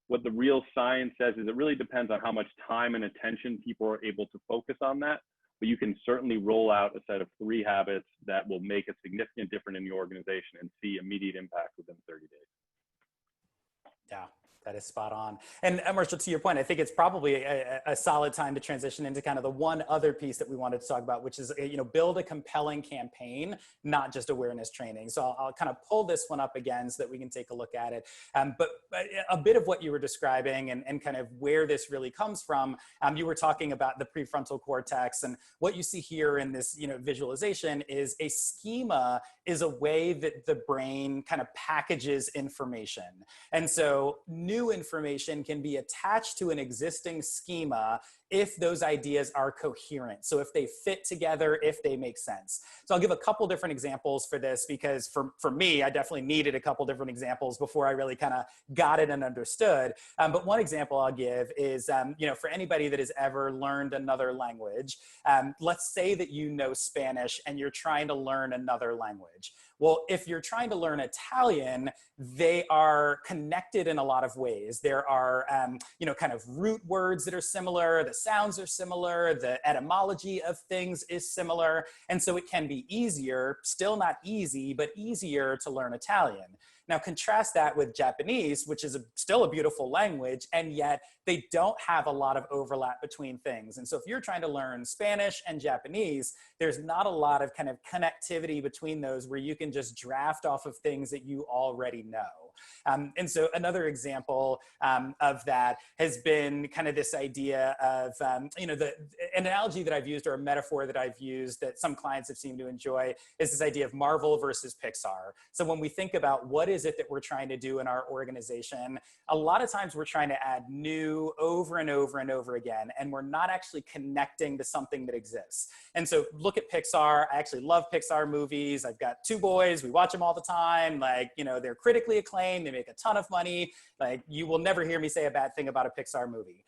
What the real science says is it really depends on how much time and attention people are able to focus on that. But you can certainly roll out a set of 3 habits that will make a significant difference in your organization and see immediate impact within 30 days. Yeah, that is spot on. And Marshall, to your point, I think it's probably a solid time to transition into kind of the one other piece that we wanted to talk about, which is, you know, build a compelling campaign, not just awareness training. So I'll kind of pull this one up again so that we can take a look at it. But a bit of what you were describing and kind of where this really comes from, you were talking about the prefrontal cortex, and what you see here in this, you know, visualization is a schema is a way that the brain kind of packages information. And so new information can be attached to an existing schema if those ideas are coherent. So if they fit together, if they make sense. So I'll give a couple different examples for this, because for me, I definitely needed a couple different examples before I really kind of got it and understood. But one example I'll give is, for anybody that has ever learned another language, let's say that you know Spanish and you're trying to learn another language. Well, if you're trying to learn Italian, they are connected in a lot of ways. There are, kind of root words that are similar, the sounds are similar, the etymology of things is similar. And so it can be easier, still not easy, but easier to learn Italian. Now contrast that with Japanese, which is still a beautiful language, and yet they don't have a lot of overlap between things. And so if you're trying to learn Spanish and Japanese, there's not a lot of kind of connectivity between those where you can just draft off of things that you already know. And so another example of that has been kind of this idea of, an analogy that I've used, or a metaphor that I've used that some clients have seemed to enjoy, is this idea of Marvel versus Pixar. So when we think about what is it that we're trying to do in our organization, a lot of times we're trying to add new over and over and over again, and we're not actually connecting to something that exists. And so look at Pixar. I actually love Pixar movies. I've got 2 boys. We watch them all the time. They're critically acclaimed. They make a ton of money. You will never hear me say a bad thing about a Pixar movie.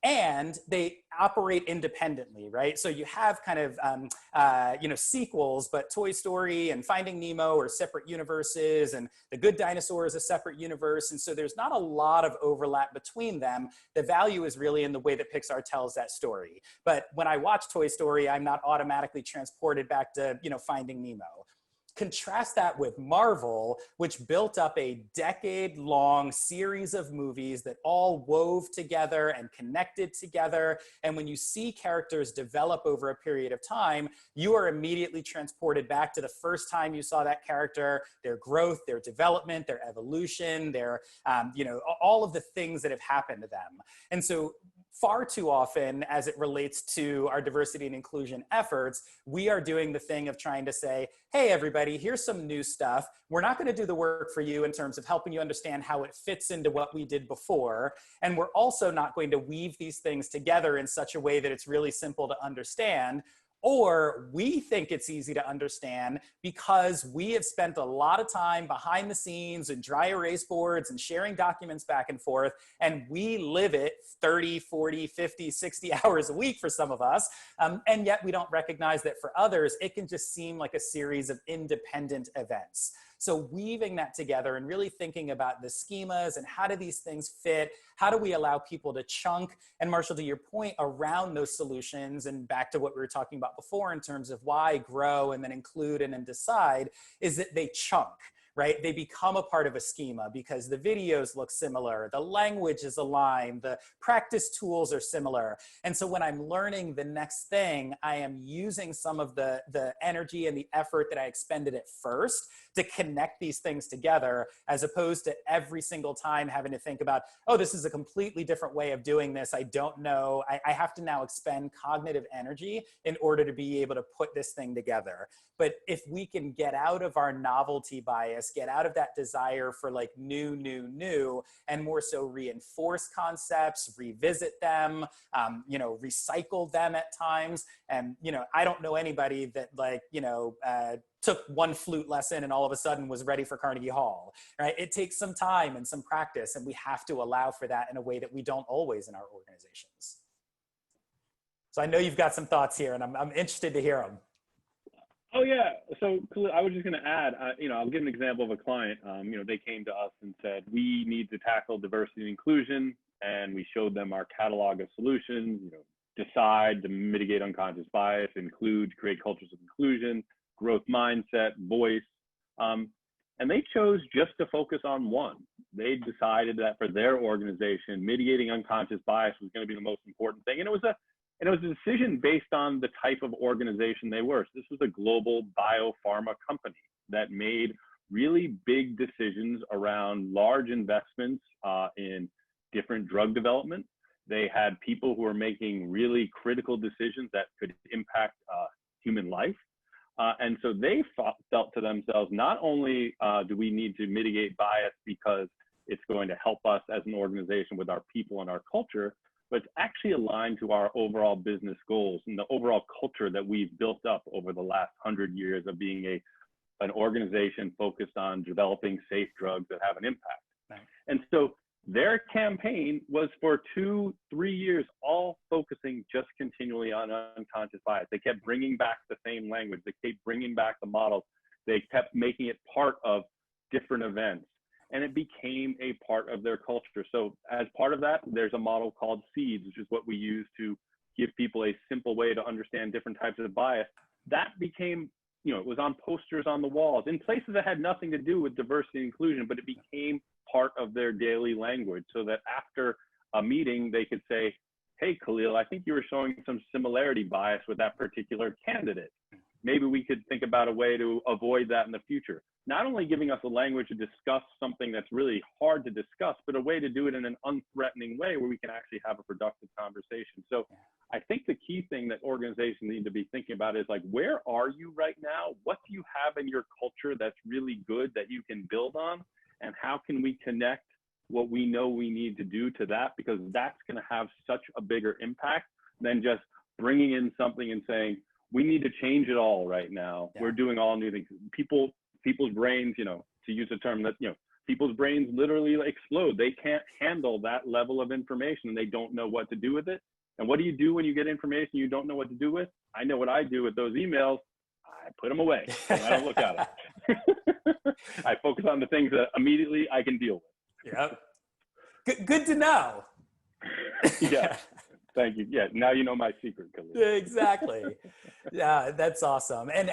And they operate independently, right? So you have kind of, sequels, but Toy Story and Finding Nemo are separate universes, and The Good Dinosaur is a separate universe. And so there's not a lot of overlap between them. The value is really in the way that Pixar tells that story. But when I watch Toy Story, I'm not automatically transported back to, Finding Nemo. Contrast that with Marvel, which built up a decade-long series of movies that all wove together and connected together. And when you see characters develop over a period of time, you are immediately transported back to the first time you saw that character, their growth, their development, their evolution, their, all of the things that have happened to them. And so far too often, as it relates to our diversity and inclusion efforts, we are doing the thing of trying to say, hey, everybody, here's some new stuff. We're not going to do the work for you in terms of helping you understand how it fits into what we did before. And we're also not going to weave these things together in such a way that it's really simple to understand. Or we think it's easy to understand because we have spent a lot of time behind the scenes and dry erase boards and sharing documents back and forth, and we live it 30, 40, 50, 60 hours a week for some of us, and yet we don't recognize that for others, it can just seem like a series of independent events. So weaving that together and really thinking about the schemas and how do these things fit? How do we allow people to chunk? And Marshall, to your point around those solutions, and back to what we were talking about before in terms of why grow and then include and then decide, is that they chunk. Right? They become a part of a schema because the videos look similar, the language is aligned, the practice tools are similar. And so when I'm learning the next thing, I am using some of the energy and the effort that I expended at first to connect these things together, as opposed to every single time having to think about, oh, this is a completely different way of doing this. I don't know. I have to now expend cognitive energy in order to be able to put this thing together. But if we can get out of our novelty bias, get out of that desire for like new, and more so reinforce concepts, revisit them, recycle them at times. And, I don't know anybody that took one flute lesson and all of a sudden was ready for Carnegie Hall, right? It takes some time and some practice, and we have to allow for that in a way that we don't always in our organizations. So I know you've got some thoughts here, and I'm interested to hear them. Oh yeah. So I was just going to add, I'll give an example of a client. They came to us and said, we need to tackle diversity and inclusion. And we showed them our catalog of solutions, decide to mitigate unconscious bias, include, create cultures of inclusion, growth mindset, voice. And they chose just to focus on one. They decided that for their organization, mitigating unconscious bias was going to be the most important thing. And it was a decision based on the type of organization they were. So this was a global biopharma company that made really big decisions around large investments in different drug development. They had people who were making really critical decisions that could impact human life. And so they felt to themselves, not only do we need to mitigate bias because it's going to help us as an organization with our people and our culture, but it's actually aligned to our overall business goals and the overall culture that we've built up over the last 100 years of being an organization focused on developing safe drugs that have an impact. Right. And so their campaign was for 2-3 years, all focusing just continually on unconscious bias. They kept bringing back the same language. They kept bringing back the models. They kept making it part of different events. And it became a part of their culture. So as part of that, there's a model called SEEDS, which is what we use to give people a simple way to understand different types of bias. That became, it was on posters on the walls in places that had nothing to do with diversity and inclusion, but it became part of their daily language, so that after a meeting, they could say, hey, Khalil, I think you were showing some similarity bias with that particular candidate. Maybe we could think about a way to avoid that in the future. Not only giving us a language to discuss something that's really hard to discuss, but a way to do it in an unthreatening way where we can actually have a productive conversation. So I think the key thing that organizations need to be thinking about is like, where are you right now? What do you have in your culture that's really good that you can build on? And how can we connect what we know we need to do to that? Because that's going to have such a bigger impact than just bringing in something and saying, we need to change it all right now. Yeah. We're doing all new things. People's brains, to use a term that, people's brains literally explode. They can't handle that level of information and they don't know what to do with it. And what do you do when you get information you don't know what to do with? I know what I do with those emails. I put them away. And I don't look at them. I focus on the things that immediately I can deal with. Yep. Good to know. Yeah. Thank you. Yeah, now you know my secret, Khalil. Exactly. Yeah, that's awesome. And,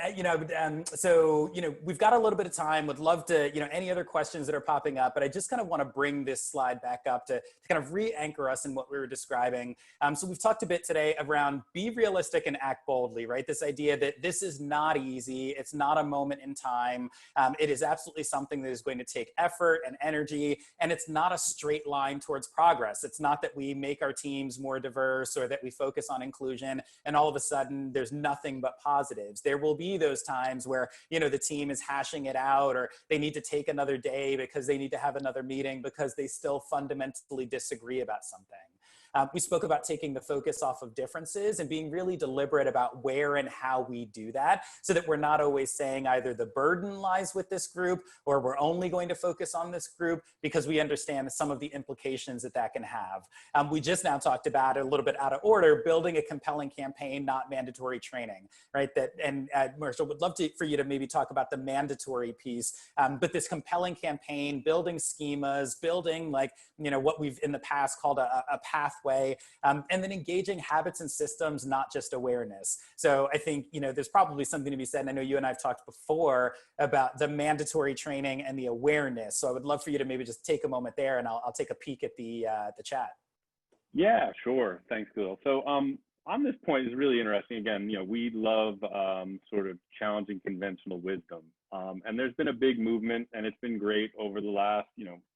so, we've got a little bit of time. Would love to, any other questions that are popping up, but I just kind of want to bring this slide back up to kind of re-anchor us in what we were describing. So we've talked a bit today around be realistic and act boldly, right? This idea that this is not easy. It's not a moment in time. It is absolutely something that is going to take effort and energy, and it's not a straight line towards progress. It's not that we make our teams more diverse or that we focus on inclusion and all of a sudden there's nothing but positives. There will be those times where, the team is hashing it out or they need to take another day because they need to have another meeting because they still fundamentally disagree about something. We spoke about taking the focus off of differences and being really deliberate about where and how we do that so that we're not always saying either the burden lies with this group or we're only going to focus on this group because we understand some of the implications that can have. We just now talked about, a little bit out of order, building a compelling campaign, not mandatory training, right? Marshall, would love for you to maybe talk about the mandatory piece, but this compelling campaign, building schemas, building what we've in the past called a pathway, and then engaging habits and systems, not just awareness. So I think, there's probably something to be said, and I know you and I have talked before about the mandatory training and the awareness. So I would love for you to maybe just take a moment there, and I'll take a peek at the chat. Yeah, sure. Thanks, Khalil. So on this point is really interesting. Again, we love sort of challenging conventional wisdom. And there's been a big movement, and it's been great over the last,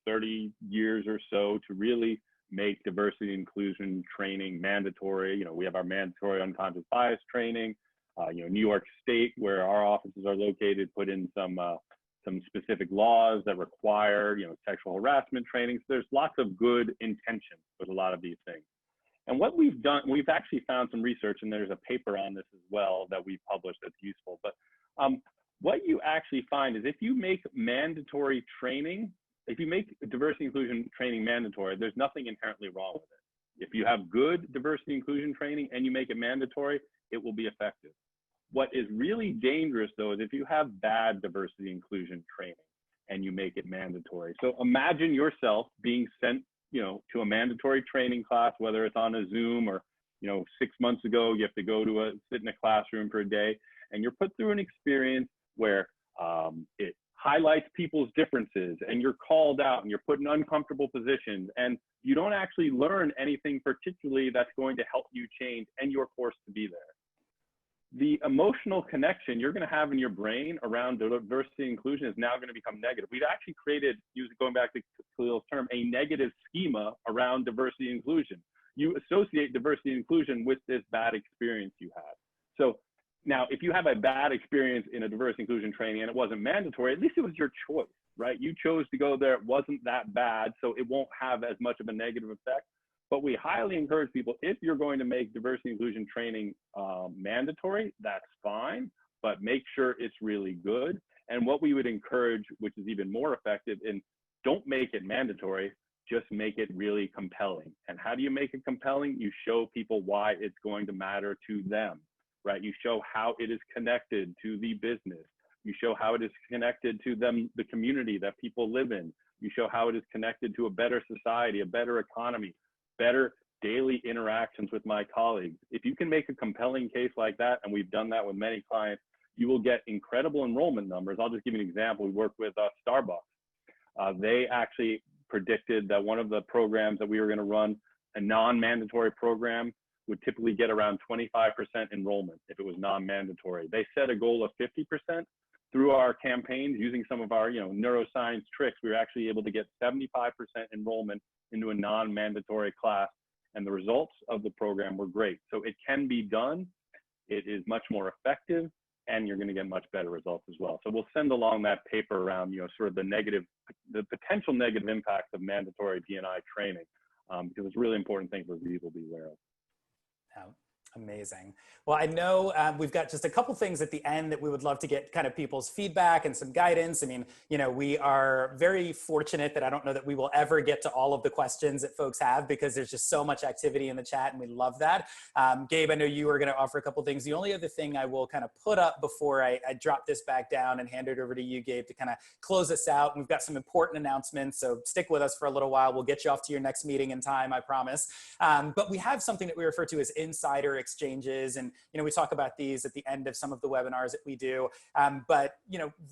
30 years or so to really make diversity and inclusion training mandatory. We have our mandatory unconscious bias training. New York State, where our offices are located, put in some specific laws that require, sexual harassment training. So there's lots of good intention with a lot of these things. And what we've done, we've actually found some research, and there's a paper on this as well that we published that's useful. But what you actually find is if you make mandatory training, if you make diversity inclusion training mandatory, there's nothing inherently wrong with it. If you have good diversity inclusion training and you make it mandatory, it will be effective. What is really dangerous, though, is if you have bad diversity inclusion training and you make it mandatory. So imagine yourself being sent, to a mandatory training class, whether it's on a Zoom or, 6 months ago, you have to go to sit in a classroom for a day, and you're put through an experience where it highlights people's differences and you're called out and you're put in uncomfortable positions and you don't actually learn anything particularly that's going to help you change, and you're forced to be there. The emotional connection you're going to have in your brain around diversity and inclusion is now going to become negative. We've actually created, going back to Khalil's term, a negative schema around diversity and inclusion. You associate diversity and inclusion with this bad experience you had. So now, if you have a bad experience in a diversity inclusion training and it wasn't mandatory, at least it was your choice, right? You chose to go there. It wasn't that bad, so it won't have as much of a negative effect. But we highly encourage people, if you're going to make diversity inclusion training mandatory, that's fine, but make sure it's really good. And what we would encourage, which is even more effective, in don't make it mandatory, just make it really compelling. And how do you make it compelling? You show people why it's going to matter to them, right? You show how it is connected to the business. You show how it is connected to them, the community that people live in. You show how it is connected to a better society, a better economy, better daily interactions with my colleagues. If you can make a compelling case like that, and we've done that with many clients, you will get incredible enrollment numbers. I'll just give you an example. We worked with Starbucks. They actually predicted that one of the programs that we were going to run, a non-mandatory program, would typically get around 25% enrollment if it was non-mandatory. They set a goal of 50%. Through our campaigns, using some of our neuroscience tricks, we were actually able to get 75% enrollment into a non-mandatory class, and the results of the program were great. So it can be done. It is much more effective, and you're going to get much better results as well. So we'll send along that paper around, sort of the potential negative impacts of mandatory D&I training, because it's a really important thing for people to be aware of. Yeah. Amazing. Well, I know we've got just a couple things at the end that we would love to get kind of people's feedback and some guidance. I mean, we are very fortunate that I don't know that we will ever get to all of the questions that folks have, because there's just so much activity in the chat, and we love that. Gabe, I know you were going to offer a couple things. The only other thing I will kind of put up before I drop this back down and hand it over to you, Gabe, to kind of close us out. And we've got some important announcements, so stick with us for a little while. We'll get you off to your next meeting in time, I promise. But we have something that we refer to as insider exchanges, and we talk about these at the end of some of the webinars that we do, but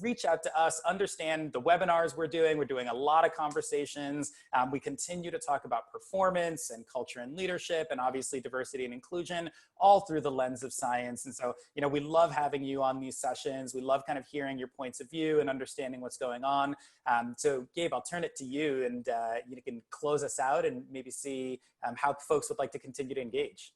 reach out to us, understand the webinars we're doing a lot of conversations. We continue to talk about performance and culture and leadership, and obviously diversity and inclusion, all through the lens of science. And so we love having you on these sessions. We love kind of hearing your points of view and understanding what's going on. So Gabe, I'll turn it to you, and you can close us out and maybe see how folks would like to continue to engage.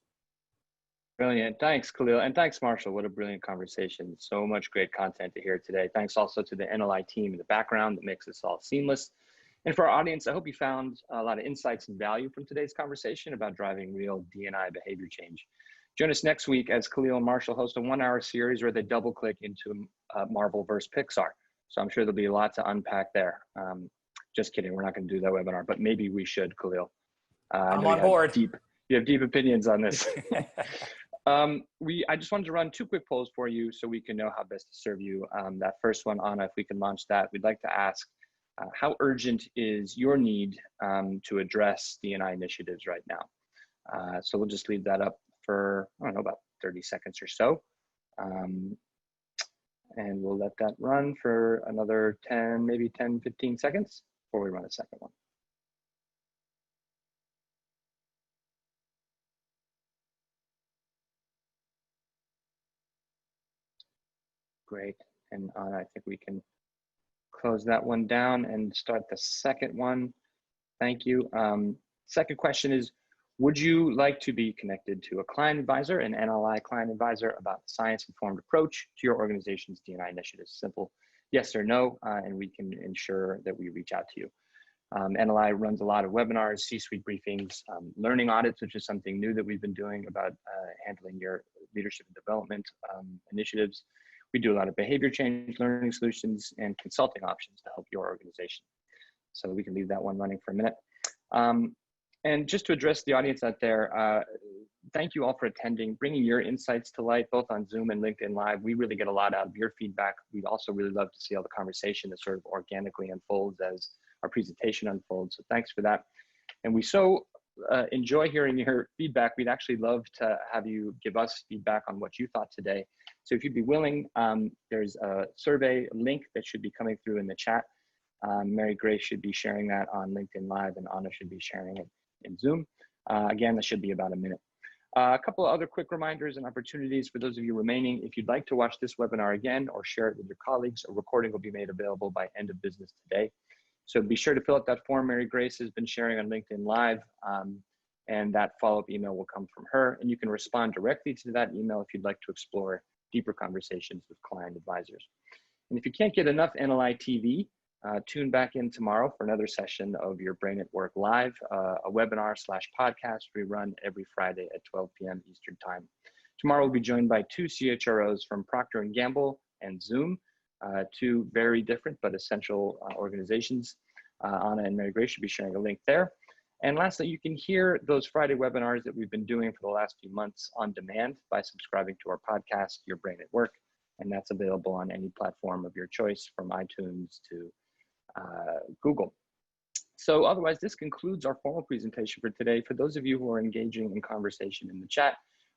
Brilliant. Thanks, Khalil. And thanks, Marshall. What a brilliant conversation. So much great content to hear today. Thanks also to the NLI team in the background that makes this all seamless. And for our audience, I hope you found a lot of insights and value from today's conversation about driving real D&I behavior change. Join us next week as Khalil and Marshall host a 1-hour series where they double click into Marvel versus Pixar. So I'm sure there'll be a lot to unpack there. Just kidding. We're not going to do that webinar, but maybe we should, Khalil. I'm on board. You have deep opinions on this. I just wanted to run 2 quick polls for you so we can know how best to serve you. That first one, Anna, if we can launch that, we'd like to ask, how urgent is your need to address D&I initiatives right now? So we'll just leave that up for, I don't know, about 30 seconds or so. And we'll let that run for another 10, maybe 10, 15 seconds before we run a second one. Great. And Anna, I think we can close that one down and start the second one. Thank you. Second question is, would you like to be connected to a client advisor, an NLI client advisor, about the science-informed approach to your organization's D&I initiatives? Simple yes or no, and we can ensure that we reach out to you. NLI runs a lot of webinars, C-suite briefings, learning audits, which is something new that we've been doing about handling your leadership and development initiatives. We do a lot of behavior change, learning solutions, and consulting options to help your organization. So we can leave that one running for a minute. And just to address the audience out there, thank you all for attending, bringing your insights to light, both on Zoom and LinkedIn Live. We really get a lot out of your feedback. We'd also really love to see how the conversation that sort of organically unfolds as our presentation unfolds. So thanks for that. And we so enjoy hearing your feedback. We'd actually love to have you give us feedback on what you thought today. So if you'd be willing, there's a survey link that should be coming through in the chat. Mary Grace should be sharing that on LinkedIn Live, and Anna should be sharing it in Zoom. Again, that should be about a minute. A couple of other quick reminders and opportunities for those of you remaining. If you'd like to watch this webinar again or share it with your colleagues, a recording will be made available by end of business today. So be sure to fill out that form Mary Grace has been sharing on LinkedIn Live, and that follow-up email will come from her. And you can respond directly to that email if you'd like to explore deeper conversations with client advisors. And if you can't get enough NLI TV, Tune back in tomorrow for another session of Your Brain at Work Live, a webinar/podcast we run every Friday at 12 p.m. Eastern Time. Tomorrow we'll be joined by two CHROs from Procter & Gamble and Zoom, two very different but essential organizations. Anna and Mary Grace should be sharing a link there. And lastly, you can hear those Friday webinars that we've been doing for the last few months on demand by subscribing to our podcast, Your Brain at Work. And that's available on any platform of your choice, from iTunes to Google. So otherwise, this concludes our formal presentation for today. For those of you who are engaging in conversation in the chat,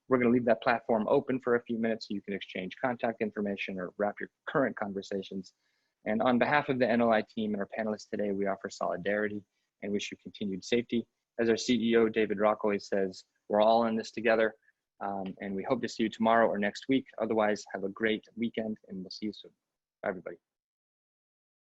we're going to leave that platform open for a few minutes so you can exchange contact information or wrap your current conversations. And on behalf of the NLI team and our panelists today, we offer solidarity and wish you continued safety. As our CEO, David Rock, always says, we're all in this together, and we hope to see you tomorrow or next week. Otherwise, have a great weekend, and we'll see you soon. Bye, everybody.